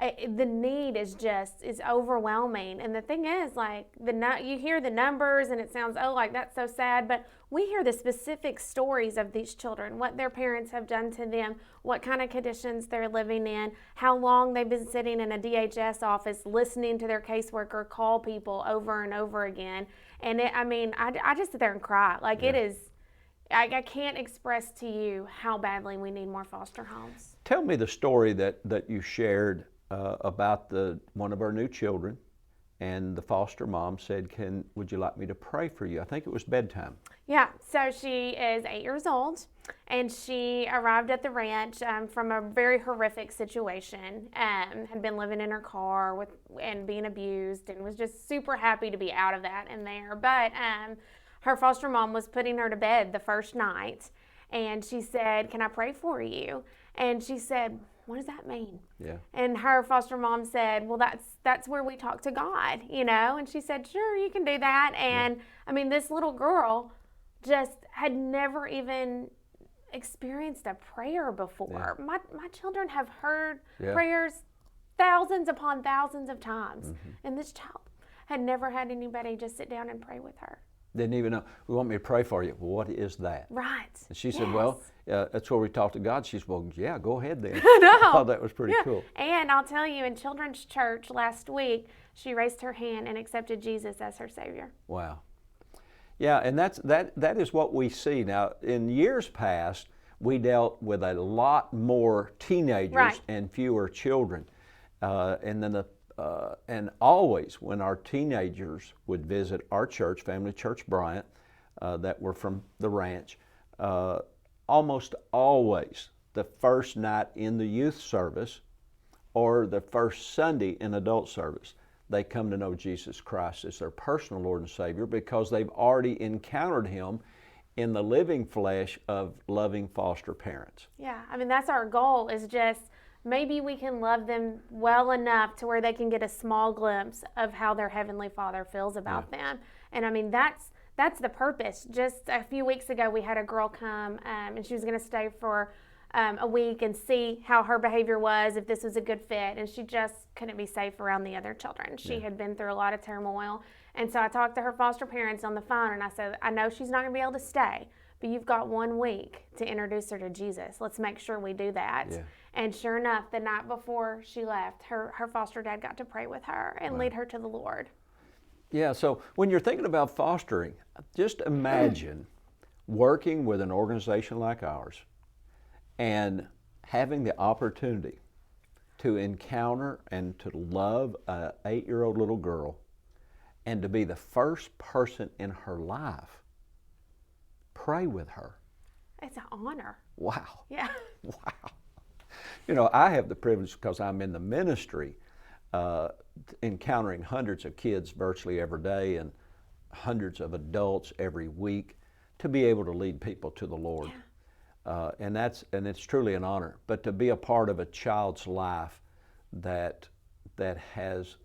the need is overwhelming. And the thing is, like, you hear the numbers and it sounds, oh, like that's so sad, but we hear the specific stories of these children, what their parents have done to them, what kind of conditions they're living in, how long they've been sitting in a DHS office listening to their caseworker call people over and over again. And I just sit there and cry. Like, it is, I can't express to you how badly we need more foster homes. Tell me the story that you shared about one of our new children, and the foster mom said, would you like me to pray for you? I think it was bedtime. Yeah, so she is 8 years old, and she arrived at the ranch from a very horrific situation, had been living in her car and being abused, and was just super happy to be out of that and there. But her foster mom was putting her to bed the first night, and she said, can I pray for you? And she said, what does that mean? Yeah. And her foster mom said, well, that's where we talk to God, And she said, sure, you can do that. And this little girl just had never even experienced a prayer before. Yeah. My children have heard prayers thousands upon thousands of times. Mm-hmm. And this child had never had anybody just sit down and pray with her. Didn't even know. We want me to pray for you. Well, what is that? Right. And she said, well, that's where we talk to God. She said, well, yeah, go ahead then. I thought that was pretty cool. And I'll tell you, in children's church last week, she raised her hand and accepted Jesus as her Savior. Wow. Yeah, and that is what we see. Now, in years past, we dealt with a lot more teenagers and fewer children. And always when our teenagers would visit our church, Family Church Bryant, that were from the ranch, almost always the first night in the youth service or the first Sunday in adult service, they come to know Jesus Christ as their personal Lord and Savior because they've already encountered Him in the living flesh of loving foster parents. Yeah, that's our goal, is just maybe we can love them well enough to where they can get a small glimpse of how their Heavenly Father feels about them. And that's the purpose. Just a few weeks ago, we had a girl come and she was going to stay for a week and see how her behavior was, if this was a good fit. And she just couldn't be safe around the other children. She had been through a lot of turmoil. And so I talked to her foster parents on the phone and I said, I know she's not going to be able to stay, but you've got 1 week to introduce her to Jesus. Let's make sure we do that. Yeah. And sure enough, the night before she left, her foster dad got to pray with her and lead her to the Lord. Yeah, so when you're thinking about fostering, just imagine working with an organization like ours and having the opportunity to encounter and to love an 8-year-old little girl and to be the first person in her life. Pray with her. It's an honor. Wow. Yeah. Wow. I have the privilege, because I'm in the ministry, encountering hundreds of kids virtually every day and hundreds of adults every week, to be able to lead people to the Lord. Yeah. And it's truly an honor. But to be a part of a child's life that has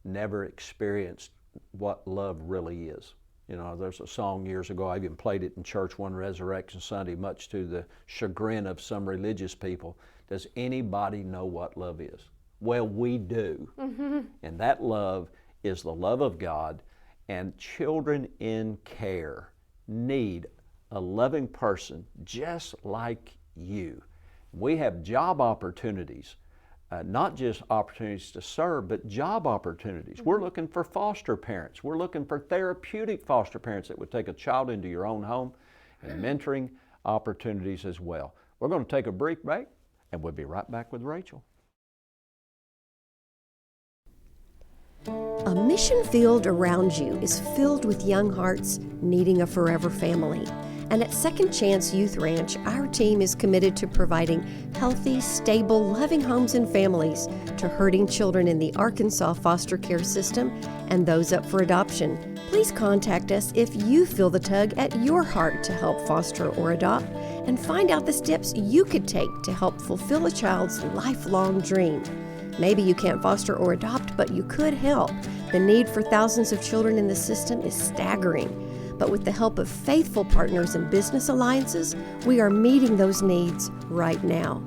never experienced what love really is. There's a song years ago, I even played it in church one Resurrection Sunday, much to the chagrin of some religious people. Does anybody know what love is? Well, we do. Mm-hmm. And that love is the love of God, and children in care need a loving person just like you. We have job opportunities, not just opportunities to serve, but job opportunities. Mm-hmm. We're looking for foster parents. We're looking for therapeutic foster parents that would take a child into your own home, and mentoring opportunities as well. We're going to take a brief break, and we'll be right back with Rachel. A mission field around you is filled with young hearts needing a forever family. And at Second Chance Youth Ranch, our team is committed to providing healthy, stable, loving homes and families to hurting children in the Arkansas foster care system and those up for adoption. Please contact us if you feel the tug at your heart to help foster or adopt, and find out the steps you could take to help fulfill a child's lifelong dream. Maybe you can't foster or adopt, but you could help. The need for thousands of children in the system is staggering. But with the help of faithful partners and business alliances, we are meeting those needs right now.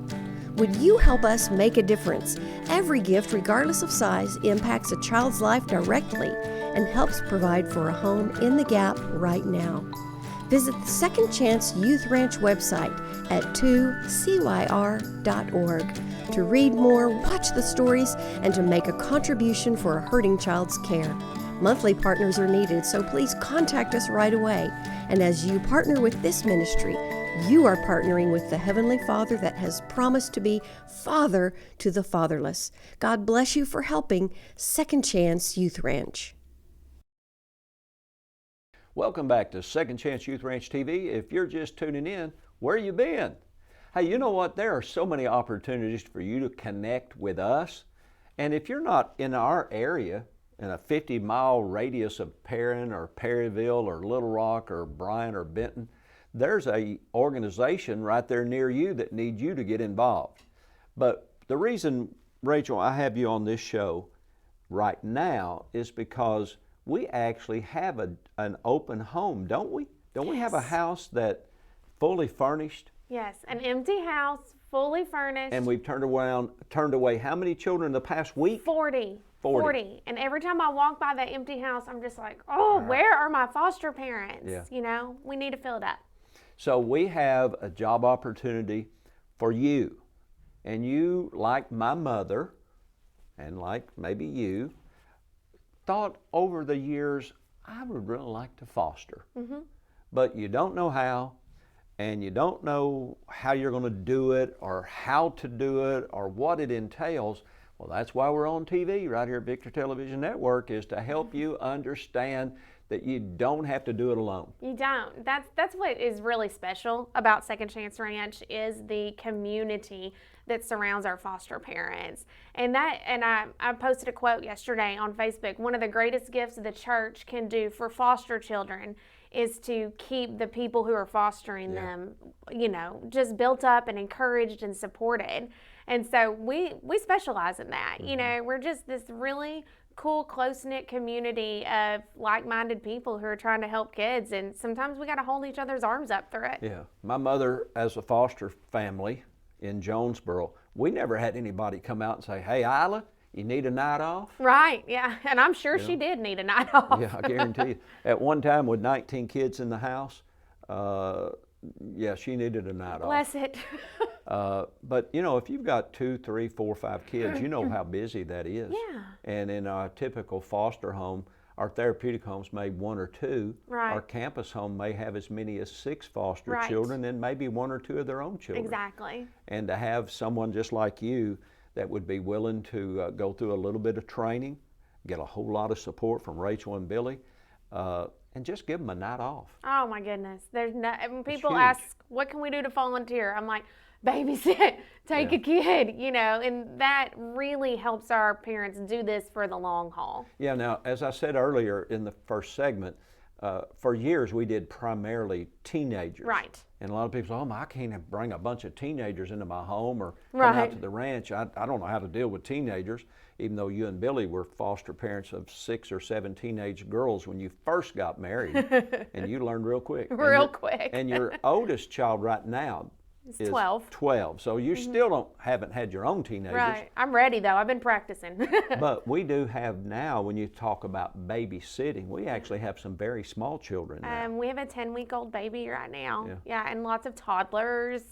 Would you help us make a difference? Every gift, regardless of size, impacts a child's life directly and helps provide for a home in the gap right now. Visit the Second Chance Youth Ranch website at 2CYR.org to read more, watch the stories, and to make a contribution for a hurting child's care. Monthly partners are needed, so please contact us right away. And as you partner with this ministry, you are partnering with the Heavenly Father that has promised to be Father to the fatherless. God bless you for helping Second Chance Youth Ranch. Welcome back to Second Chance Youth Ranch TV. If you're just tuning in, where you been? Hey, you know what? There are so many opportunities for you to connect with us. And if you're not in our area, in a 50-mile radius of Perrin or Perryville or Little Rock or Bryan or Benton, there's a organization right there near you that needs you to get involved. But the reason, Rachel, I have you on this show right now is because we actually have an open home, don't we? Don't we have a house that fully furnished? Yes, an empty house, fully furnished. And we've turned away how many children in the past week? 40. And every time I walk by that empty house, I'm just like, oh, where are my foster parents? Yeah. You know, we need to fill it up. So we have a job opportunity for you. And you, like my mother, and like maybe you, thought over the years, I would really like to foster. But you don't know how, and you don't know how you're going to do it, or how to do it, or what it entails. Well, that's why we're on TV right here at Victor Television Network, is to help you understand that you don't have to do it alone. You don't. That's what is really special about Second Chance Ranch, is the community that surrounds our foster parents. And I posted a quote yesterday on Facebook. One of the greatest gifts the church can do for foster children is to keep the people who are fostering them, you know, just built up and encouraged and supported. And so we specialize in that. You know, we're just this really cool, close-knit community of like-minded people who are trying to help kids, and sometimes we got to hold each other's arms up through it. Yeah. My mother, as a foster family in Jonesboro, we never had anybody come out and say, hey, Isla, you need a night off? Right, yeah, and I'm sure she did need a night off. Yeah, I guarantee you. At one time with 19 kids in the house, yeah, she needed a night off. Bless it. But you know, if you've got 2, 3, 4, 5 kids, you know how busy that is. Yeah. And in our typical foster home, our therapeutic homes may 1 or 2. Right. Our campus home may have as many as 6 foster children, and maybe 1 or 2 of their own children. Exactly. And to have someone just like you that would be willing to go through a little bit of training, get a whole lot of support from Rachel and Billy, and just give them a night off. Oh my goodness. When people huge. ask, what can we do to volunteer? I'm like, babysit, take a kid, you know, and that really helps our parents do this for the long haul. Yeah, now, as I said earlier in the first segment, for years we did primarily teenagers. Right. And a lot of people say, oh, I can't bring a bunch of teenagers into my home or come out to the ranch. I don't know how to deal with teenagers, even though you and Billy were foster parents of 6 or 7 teenage girls when you first got married, and you learned real quick. Quick. And your oldest child right now is 12. 12. So you still haven't had your own teenagers. Right. I'm ready though. I've been practicing. But we do have now, when you talk about babysitting, we actually have some very small children now. We have a 10-week-old baby right now. Yeah, and lots of toddlers,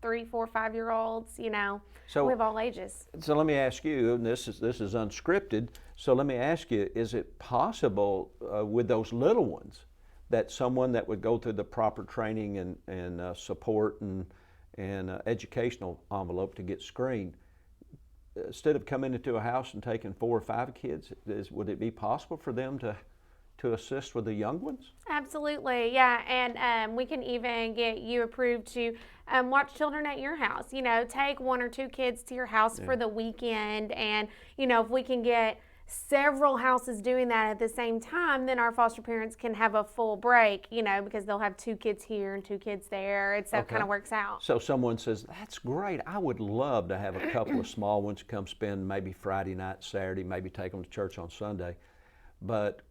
3, 4, 5-year-olds, you know. So we have all ages. So let me ask you, and this is unscripted, so let me ask you, is it possible with those little ones that someone that would go through the proper training and support and educational envelope to get screened, instead of coming into a house and taking 4 or 5 kids, would it be possible for them to assist with the young ones? Absolutely, yeah, and we can even get you approved to watch children at your house. You know, take 1 or 2 kids to your house for the weekend, and you know, if we can get several houses doing that at the same time, then our foster parents can have a full break, you know, because they'll have 2 kids here and 2 kids there. And so it kind of works out. So someone says, that's great. I would love to have a couple of small ones come spend maybe Friday night, Saturday, maybe take them to church on Sunday. But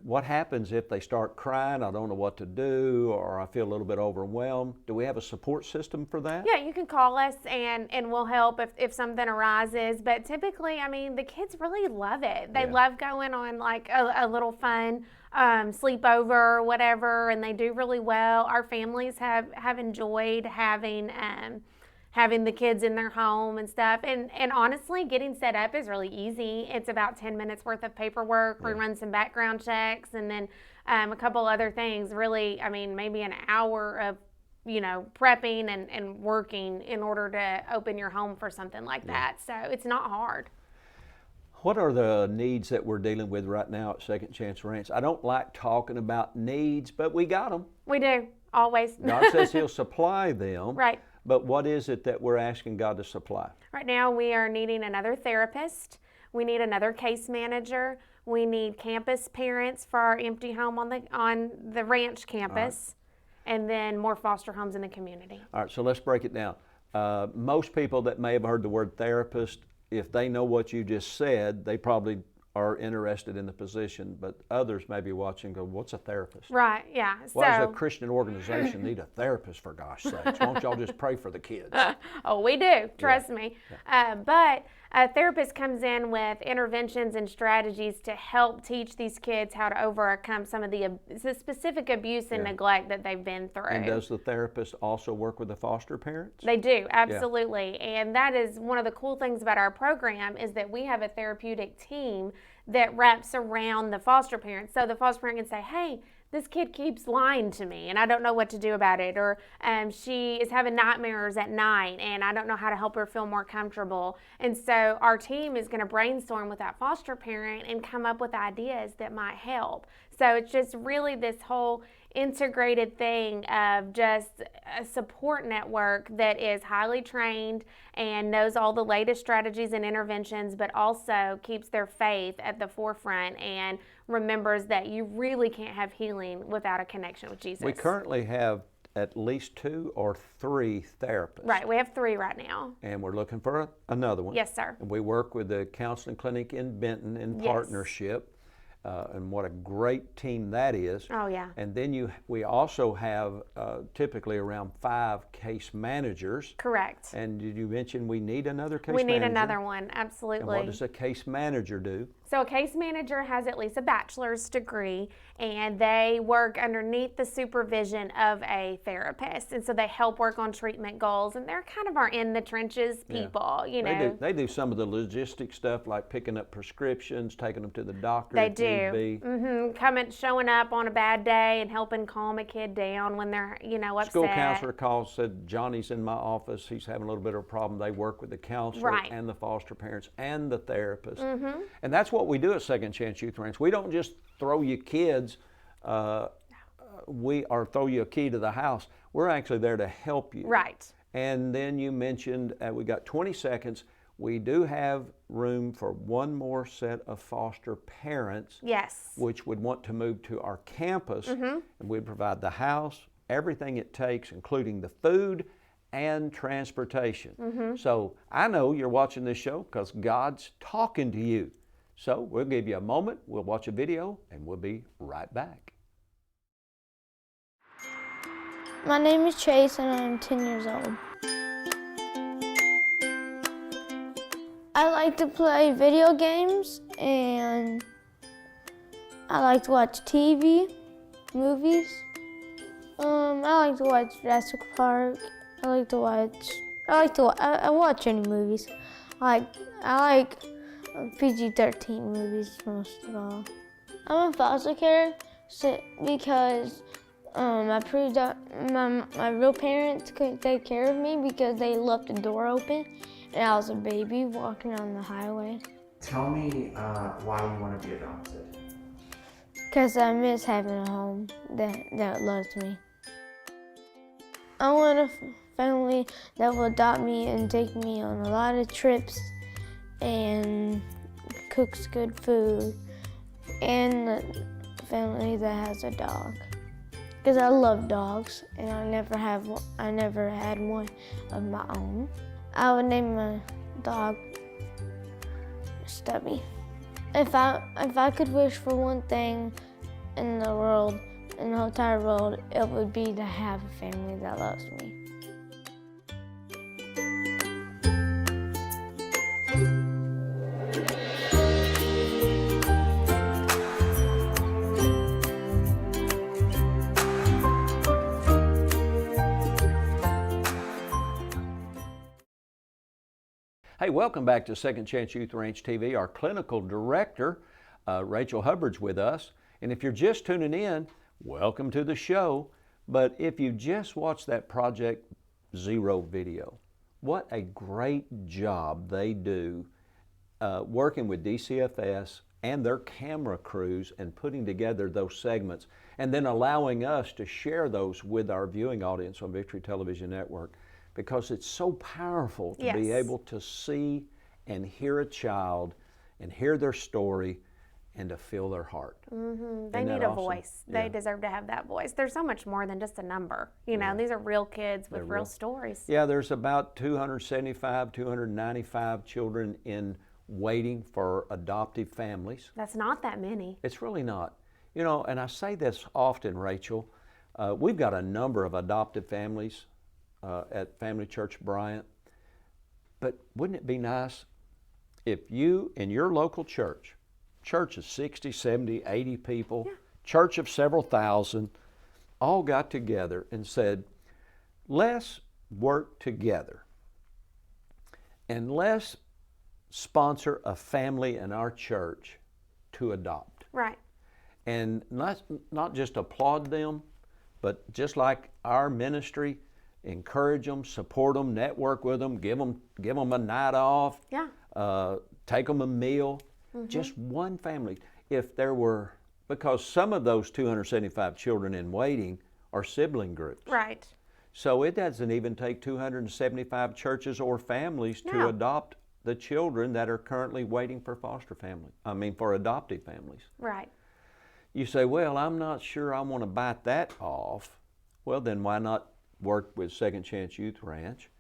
what happens if they start crying, I don't know what to do, or I feel a little bit overwhelmed? Do we have a support system for that? Yeah, you can call us and we'll help if something arises. But typically, I mean, the kids really love it. They love going on like a little fun sleepover or whatever, and they do really well. Our families have enjoyed having the kids in their home and stuff. And honestly, getting set up is really easy. It's about 10 minutes worth of paperwork. We run some background checks and then a couple other things. Really, I mean, maybe an hour of, prepping and working in order to open your home for something like that. So it's not hard. What are the needs that we're dealing with right now at Second Chance Ranch? I don't like talking about needs, but we got them. We do, always. God says He'll supply them. Right. But what is it that we're asking God to supply? Right now we are needing another therapist. We need another case manager. We need campus parents for our empty home on the ranch campus. And then more foster homes in the community. All right, so let's break it down. Most people that may have heard the word therapist, if they know what you just said, they probably are interested in the position, but others may be watching and go, what's a therapist? Right, yeah. Why does a Christian organization need a therapist, for gosh sakes? Won't y'all just pray for the kids? Oh, we do, trust me. But a therapist comes in with interventions and strategies to help teach these kids how to overcome some of the specific abuse and neglect that they've been through. And does the therapist also work with the foster parents? They do, absolutely. And that is one of the cool things about our program is that we have a therapeutic team that wraps around the foster parents. So the foster parent can say, hey, this kid keeps lying to me and I don't know what to do about it, or she is having nightmares at night and I don't know how to help her feel more comfortable. And so our team is going to brainstorm with that foster parent and come up with ideas that might help. So it's just really this whole integrated thing of just a support network that is highly trained and knows all the latest strategies and interventions, but also keeps their faith at the forefront and remembers that you really can't have healing without a connection with Jesus. We currently have at least 2 or 3 therapists. Right, we have 3 right now. And we're looking for another one. Yes, sir. And we work with the counseling clinic in Benton in partnership. And what a great team that is. Oh, yeah. And then we also have typically around 5 case managers. Correct. And did you mention we need another case manager? We need another one, absolutely. And what does a case manager do? So a case manager has at least a bachelor's degree, and they work underneath the supervision of a therapist. And so they help work on treatment goals, and they're kind of our in the trenches people, They do some of the logistic stuff like picking up prescriptions, taking them to the doctor. They if do. need be. Showing up on a bad day and helping calm a kid down when they're, upset. School counselor calls, said, Johnny's in my office, he's having a little bit of a problem. They work with the counselor and the foster parents and the therapist. And that's what we do at Second Chance Youth Ranch. We don't just throw you kids, throw you a key to the house. We're actually there to help you. Right. And then you mentioned, we got 20 seconds, we do have room for one more set of foster parents. Yes. Which would want to move to our campus. And we'd provide the house, everything it takes, including the food and transportation. So I know you're watching this show because God's talking to you. So we'll give you a moment, we'll watch a video, and we'll be right back. My name is Chase and I'm 10 years old. I like to play video games and I like to watch TV, movies. I like to watch Jurassic Park. I watch any movies. I like PG-13 movies most of all. I'm in foster care because I proved that my real parents couldn't take care of me because they left the door open and I was a baby walking on the highway. Tell me why you want to be adopted. Because I miss having a home that loves me. I want a family that will adopt me and take me on a lot of trips and cooks good food, and a family that has a dog. Because I love dogs and I never had one of my own. I would name my dog Stubby. If I could wish for one thing, in the world, in the entire world, it would be to have a family that loves me. Hey, welcome back to Second Chance Youth Ranch TV. Our clinical director, Rachel Hubbard's with us. And if you're just tuning in, welcome to the show. But if you just watched that Project Zero video, what a great job they do working with DCFS and their camera crews and putting together those segments and then allowing us to share those with our viewing audience on Victory Television Network, because it's so powerful to be able to see and hear a child and hear their story and to feel their heart. They need a voice. They deserve to have that voice. There's so much more than just a number. You know, these are real kids with real stories. Yeah, there's about 275, 295 children in waiting for adoptive families. That's not that many. It's really not. You know, and I say this often, Rachel, we've got a number of adoptive families at Family Church Bryant, but wouldn't it be nice if you in your local church of 60, 70, 80 people, church of several thousand, all got together and said, let's work together and let's sponsor a family in our church to adopt. Right. And not just applaud them, but just like our ministry, encourage them, support them, network with them, give them a night off, take them a meal, just one family. If there were, because some of those 275 children in waiting are sibling groups. Right. So it doesn't even take 275 churches or families to adopt the children that are currently waiting for for adoptive families. Right. You say, well, I'm not sure I want to bite that off. Well, then why not work with Second Chance Youth Ranch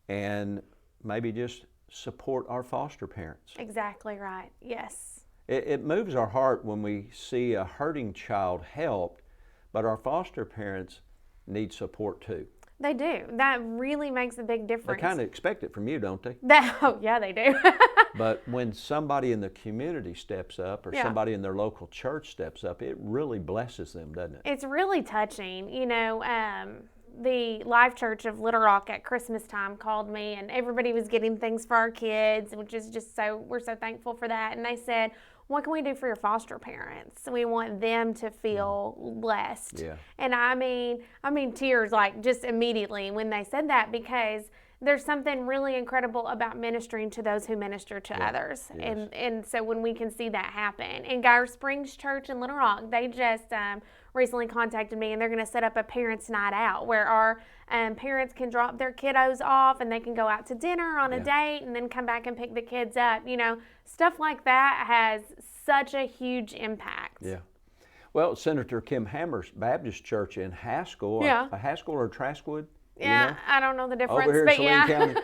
and maybe just support our foster parents? Exactly right. Yes. It moves our heart when we see a hurting child helped, but our foster parents need support too. They do. That really makes a big difference. They kind of expect it from you, don't they? Oh, yeah, they do. But when somebody in the community steps up or somebody in their local church steps up, it really blesses them, doesn't it? It's really touching. You know, the Life Church of Little Rock at Christmas time called me, and everybody was getting things for our kids, which is just we're so thankful for that. And they said, what can we do for your foster parents? We want them to feel blessed. Yeah. And I mean tears like just immediately when they said that, because there's something really incredible about ministering to those who minister to others. Yes. And so when we can see that happen. And Geyer Springs Church in Little Rock, they just recently contacted me, and they're going to set up a parents' night out where our parents can drop their kiddos off and they can go out to dinner on a date and then come back and pick the kids up. You know, stuff like that has such a huge impact. Yeah. Well, Senator Kim Hammer's Baptist Church in Haskell, a Haskell or Traskwood? Yeah, you know? I don't know the difference, over here but in Saline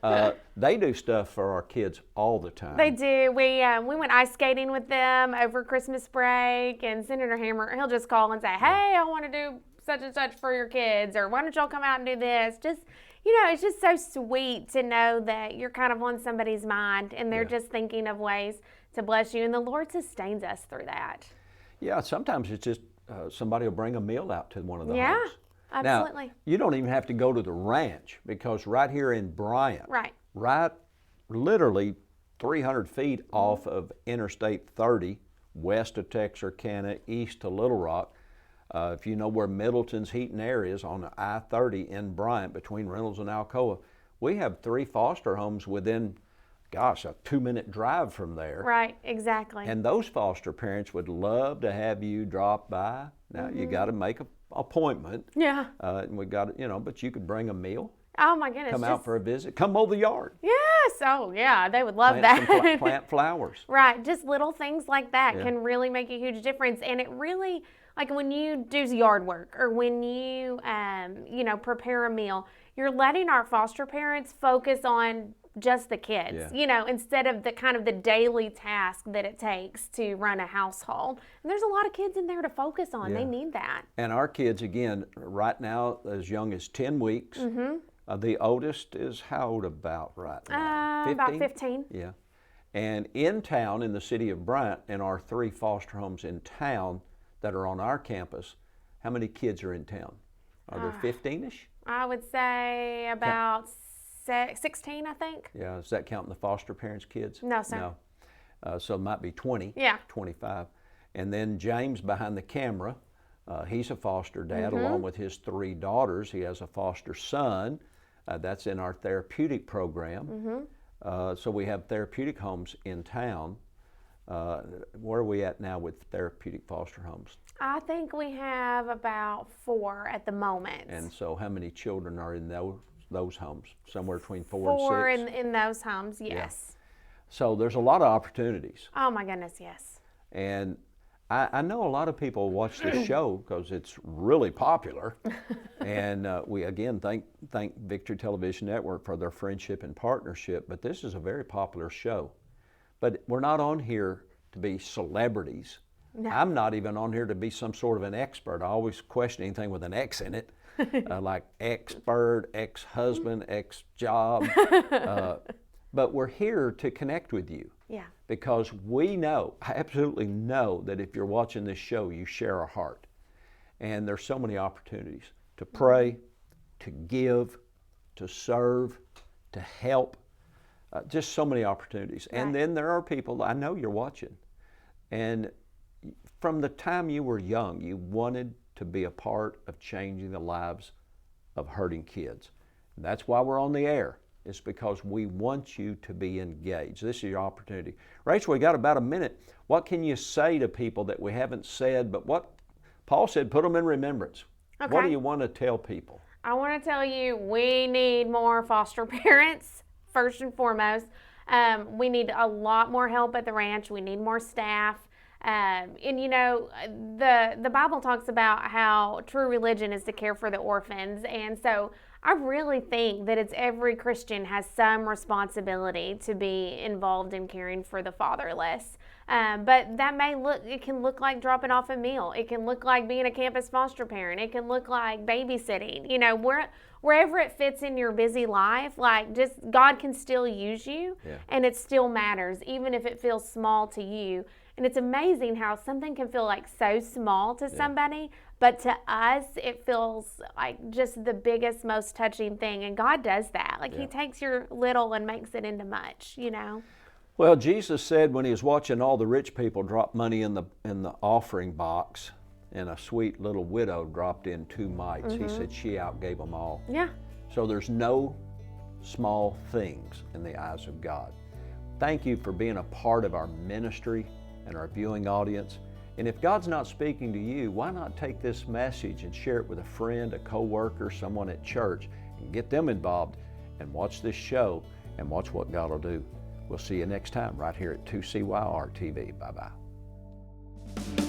County, they do stuff for our kids all the time. They do. We went ice skating with them over Christmas break, and Senator Hammer, he'll just call and say, hey, I want to do such and such for your kids, or why don't y'all come out and do this? Just, you know, it's just so sweet to know that you're kind of on somebody's mind, and they're just thinking of ways to bless you, and the Lord sustains us through that. Yeah, sometimes it's just somebody will bring a meal out to one of the homes. Yeah. Absolutely. Now, you don't even have to go to the ranch, because right here in Bryant, right literally 300 feet off of Interstate 30, west of Texarkana, east to Little Rock, if you know where Middleton's Heat and Air is on I-30 in Bryant between Reynolds and Alcoa, we have 3 foster homes within, gosh, a 2-minute drive from there. Right, exactly. And those foster parents would love to have you drop by. Now, you got to make an appointment. Yeah. And we got to, you know, but you could bring a meal. Oh my goodness. Come out for a visit. Come mow the yard. Yes. Oh yeah, they would love that. Plant flowers. Right. Just little things like that can really make a huge difference. And it really, like when you do yard work or when you, you know, prepare a meal, you're letting our foster parents focus on just the kids, Yeah. you know, instead of the kind of the daily task that it takes to run a household. And there's a lot of kids in there to focus on. They Yeah. need that. And our kids, again, right now, as young as 10 weeks. The oldest is how old about right now? About 15. Yeah. And in town, in the city of Bryant, in our 3 foster homes in town that are on our campus, how many kids are in town? Are there 15-ish? I would say about 16, I think. Yeah, is that counting the foster parents' kids? No, sir. No. So it might be 20, Yeah. 25. And then James behind the camera, he's a foster dad along with his 3 daughters. He has a foster son. That's in our therapeutic program. So we have therapeutic homes in town. Where are we at now with therapeutic foster homes? I think we have about 4 at the moment. And so how many children are in those homes? Somewhere between 4 and 6? 4 in those homes, yes. So there's a lot of opportunities. Oh my goodness, yes. And I know a lot of people watch this show because it's really popular. And we again thank Victory Television Network for their friendship and partnership. But this is a very popular show. But we're not on here to be celebrities. No. I'm not even on here to be some sort of an expert. I always question anything with an X in it, like expert, ex-husband, ex-job. But we're here to connect with you. Yeah. Because we know, I absolutely know that if you're watching this show, you share our heart. And there's so many opportunities to pray, to give, to serve, to help, just so many opportunities. Right. And then there are people, I know you're watching, and from the time you were young, you wanted to be a part of changing the lives of hurting kids. And that's why we're on the air. It's because we want you to be engaged. This is your opportunity. Rachel, we got about a minute. What can you say to people that we haven't said, but what Paul said, put them in remembrance. Okay. What do you want to tell people? I want to tell you we need more foster parents, first and foremost. We need a lot more help at the ranch. We need more staff. And you know, the Bible talks about how true religion is to care for the orphans. And so I really think that it's every Christian has some responsibility to be involved in caring for the fatherless. But that it can look like dropping off a meal. It can look like being a campus foster parent. It can look like babysitting. You know, wherever it fits in your busy life, like just God can still use you, and it still matters, even if it feels small to you. And it's amazing how something can feel like so small to somebody, but to us, it feels like just the biggest, most touching thing. And God does that. Like He takes your little and makes it into much, you know. Well, Jesus said when He was watching all the rich people drop money in the offering box, and a sweet little widow dropped in 2 mites, He said she outgave them all. Yeah. So there's no small things in the eyes of God. Thank you for being a part of our ministry and our viewing audience. And if God's not speaking to you, why not take this message and share it with a friend, a co-worker, someone at church, and get them involved and watch this show and watch what God will do. We'll see you next time right here at 2CYR-TV. Bye-bye.